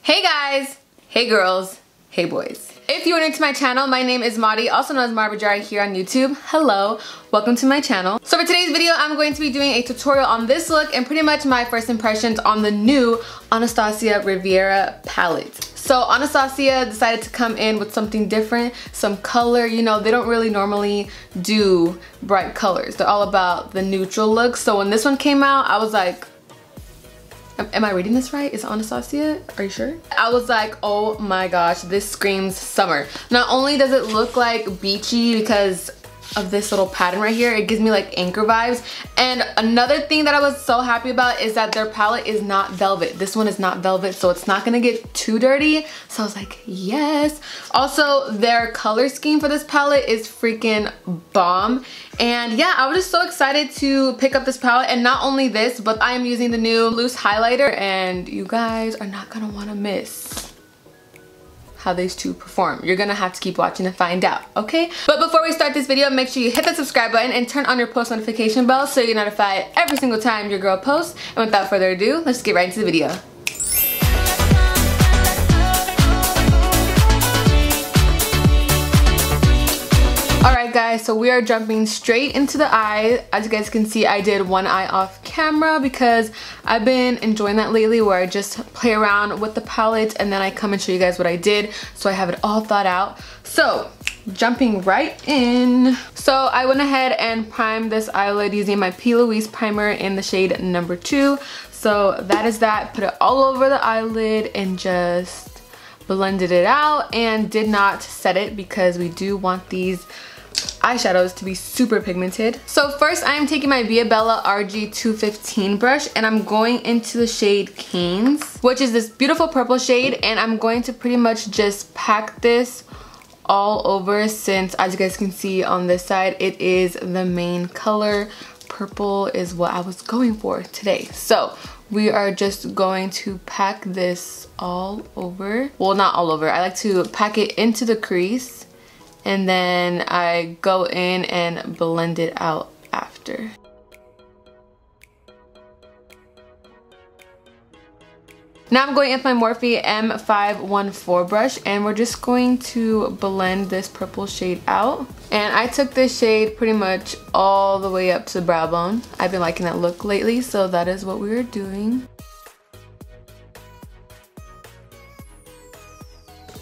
Hey guys, hey girls, hey boys. If you are new to my channel, my name is MariiiBajariii, also known as MariiiBajariii here on YouTube. Hello, welcome to my channel. So for today's video, I'm going to be doing a tutorial on this look and pretty much my first impressions on the new Anastasia Riviera palette. So Anastasia decided to come in with something different, some color. You know, they don't really normally do bright colors. They're all about the neutral look. So when this one came out, I was like, am I reading this right? Is it Anastasia? Are you sure? I was like, oh my gosh, this screams summer. Not only does it look like beachy because of this little pattern right here, it gives me like anchor vibes. And another thing that I was so happy about is that their palette is not velvet. This one is not velvet, so it's not gonna get too dirty. So I was like, yes. Also, their color scheme for this palette is freaking bomb. And yeah, I was just so excited to pick up this palette. And not only this, but I am using the new loose highlighter, and you guys are not gonna wanna miss how these two perform. You're gonna have to keep watching to find out, okay? But before we start this video, make sure you hit the subscribe button and turn on your post notification bell so you're notified every single time your girl posts. And without further ado, let's get right into the video. Alright guys, so we are jumping straight into the eye. As you guys can see, I did one eye off camera because I've been enjoying that lately, where I just play around with the palette and then I come and show you guys what I did, so I have it all thought out. So jumping right in. So I went ahead and primed this eyelid using my P. Louise primer in the shade number 2. So that is that. Put it all over the eyelid and just blended it out, and did not set it because we do want these eyeshadows to be super pigmented. So first I am taking my Via Bella RG215 brush and I'm going into the shade Canes, which is this beautiful purple shade, and I'm going to pretty much just pack this all over, since as you guys can see on this side, it is the main color. Purple is what I was going for today. So we are just going to pack this all over. Well, not all over. I like to pack it into the crease, and then I go in and blend it out after. Now I'm going in with my Morphe M514 brush, and we're just going to blend this purple shade out. And I took this shade pretty much all the way up to the brow bone. I've been liking that look lately, so that is what we are doing.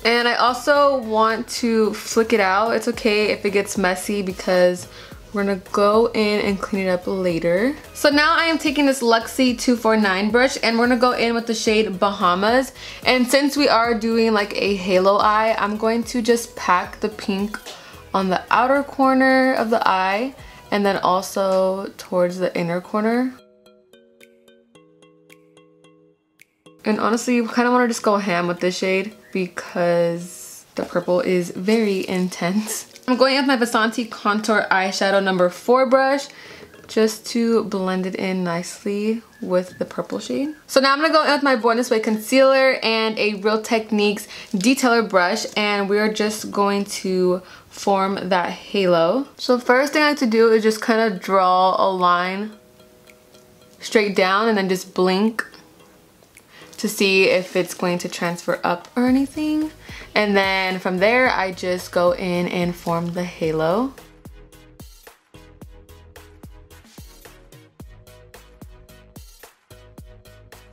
And I also want to flick it out. It's okay if it gets messy because we're gonna go in and clean it up later. So now I am taking this Luxie 249 brush, and we're gonna go in with the shade Bahamas. And since we are doing like a halo eye, I'm going to just pack the pink on the outer corner of the eye and then also towards the inner corner. And honestly, we kind of want to just go ham with this shade because the purple is very intense. I'm going in with my Vasanti Contour Eyeshadow number 4 brush just to blend it in nicely with the purple shade. So now I'm going to go in with my Born This Way concealer and a Real Techniques detailer brush, and we're just going to form that halo. So first thing I like to do is just kind of draw a line straight down and then just blink to see if it's going to transfer up or anything. And then from there, I just go in and form the halo.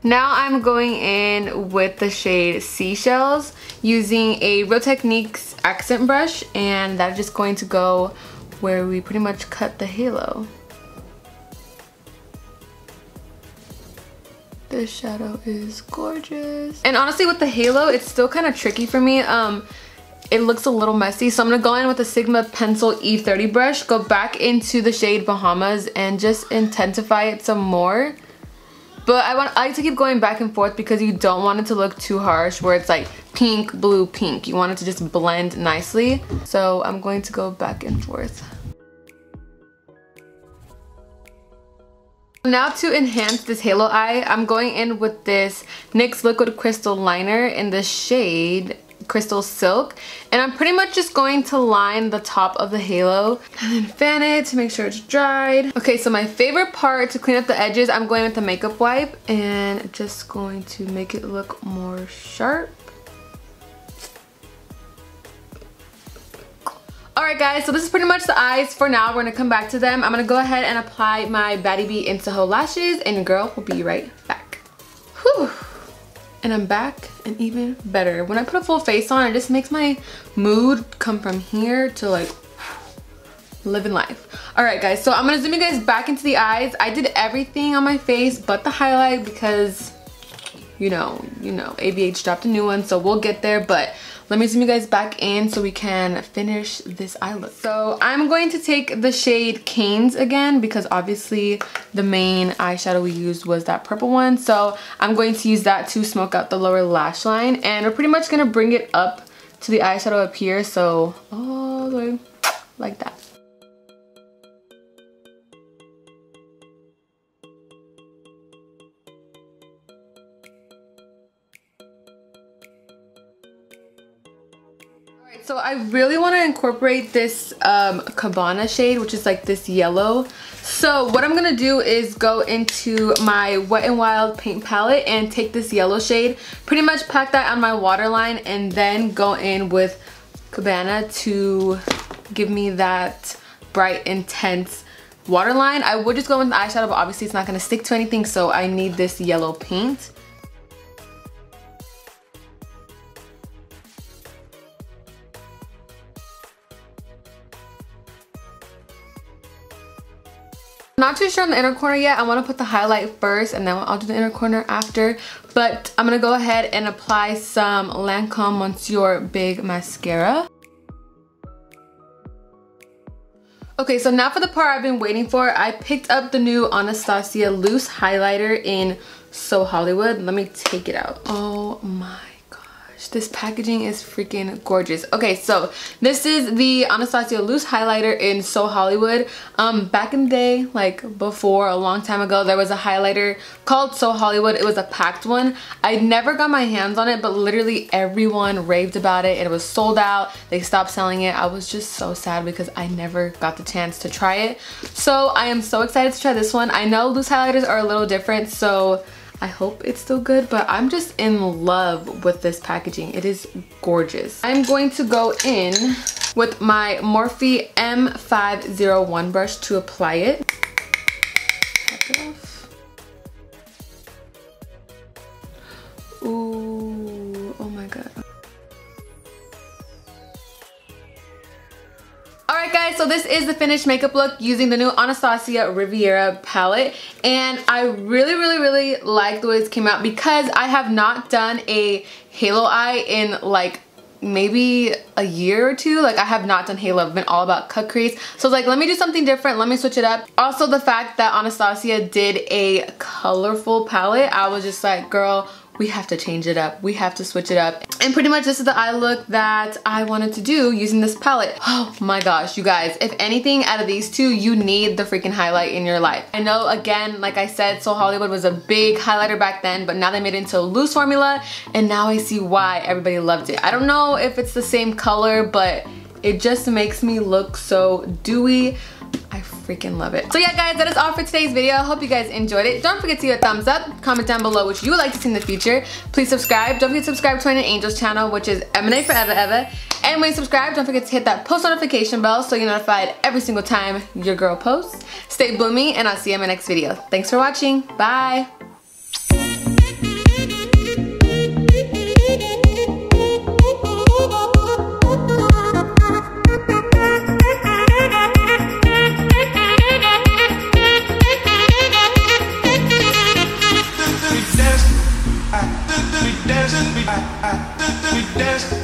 Now I'm going in with the shade Seashells using a Real Techniques accent brush, and that's just going to go where we pretty much cut the halo. This shadow is gorgeous. And honestly, with the halo, it's still kind of tricky for me. It looks a little messy, so I'm gonna go in with the Sigma Pencil E30 brush, go back into the shade Bahamas, and just intensify it some more. But I like to keep going back and forth because you don't want it to look too harsh where it's like pink, blue, pink. You want it to just blend nicely. So I'm going to go back and forth. Now to enhance this halo eye, I'm going in with this NYX Liquid Crystal Liner in the shade Crystal Silk. And I'm pretty much just going to line the top of the halo and then fan it to make sure it's dried. Okay, so my favorite part to clean up the edges, I'm going with the makeup wipe and just going to make it look more sharp. Alright guys, so this is pretty much the eyes for now. We're going to come back to them. I'm going to go ahead and apply my MariiiBajariii in Soho lashes and your girl will be right back. Whew. And I'm back and even better. When I put a full face on, it just makes my mood come from here to like living life. Alright guys, so I'm going to zoom you guys back into the eyes. I did everything on my face but the highlight because you know, ABH dropped a new one, so we'll get there, but let me zoom you guys back in so we can finish this eye look. So I'm going to take the shade Canes again because obviously the main eyeshadow we used was that purple one. So I'm going to use that to smoke out the lower lash line, and we're pretty much going to bring it up to the eyeshadow up here, so all the way like that. So I really want to incorporate this Cabana shade, which is like this yellow. So what I'm going to do is go into my Wet n Wild paint palette and take this yellow shade, pretty much pack that on my waterline, and then go in with Cabana to give me that bright, intense waterline. I would just go with the eyeshadow, but obviously it's not going to stick to anything, so I need this yellow paint. Not too sure on the inner corner yet. I want to put the highlight first and then I'll do the inner corner after. But I'm going to go ahead and apply some Lancome Monsieur Big Mascara. Okay, so now for the part I've been waiting for. I picked up the new Anastasia Loose Highlighter in So Hollywood. Let me take it out. Oh my gosh, this packaging is freaking gorgeous. Okay, so this is the Anastasia Loose Highlighter in So Hollywood. Back in the day, like before, a long time ago, there was a highlighter called So Hollywood. It was a packed one. I never got my hands on it, but literally everyone raved about it. It was sold out. They stopped selling it. I was just so sad because I never got the chance to try it. So I am so excited to try this one. I know loose highlighters are a little different, so I hope it's still good, but I'm just in love with this packaging. It is gorgeous. I'm going to go in with my Morphe M501 brush to apply it. Tap it off. Ooh, oh my god. Alright guys, so this is the finished makeup look using the new Anastasia Riviera palette, and I really like the way this came out because I have not done a halo eye in like maybe a year or two. Like I have not done halo. I've been all about cut crease, so I was like, let me do something different, let me switch it up. Also the fact that Anastasia did a colorful palette, I was just like, girl, we have to change it up. We have to switch it up. And pretty much this is the eye look that I wanted to do using this palette. Oh my gosh, you guys, if anything out of these two, you need the freaking highlight in your life. I know, again, like I said, So Hollywood was a big highlighter back then, but now they made it into a loose formula, and now I see why everybody loved it. I don't know if it's the same color, but it just makes me look so dewy. I freaking love it. So yeah guys, that is all for today's video. I hope you guys enjoyed it. Don't forget to give a thumbs up, comment down below what you would like to see in the future. Please subscribe. Don't forget to subscribe to my Angels channel, which is M&A Forever Ever. And when you subscribe, don't forget to hit that post notification bell so you're notified every single time your girl posts. Stay blooming, and I'll see you in my next video. Thanks for watching. Bye. We dance.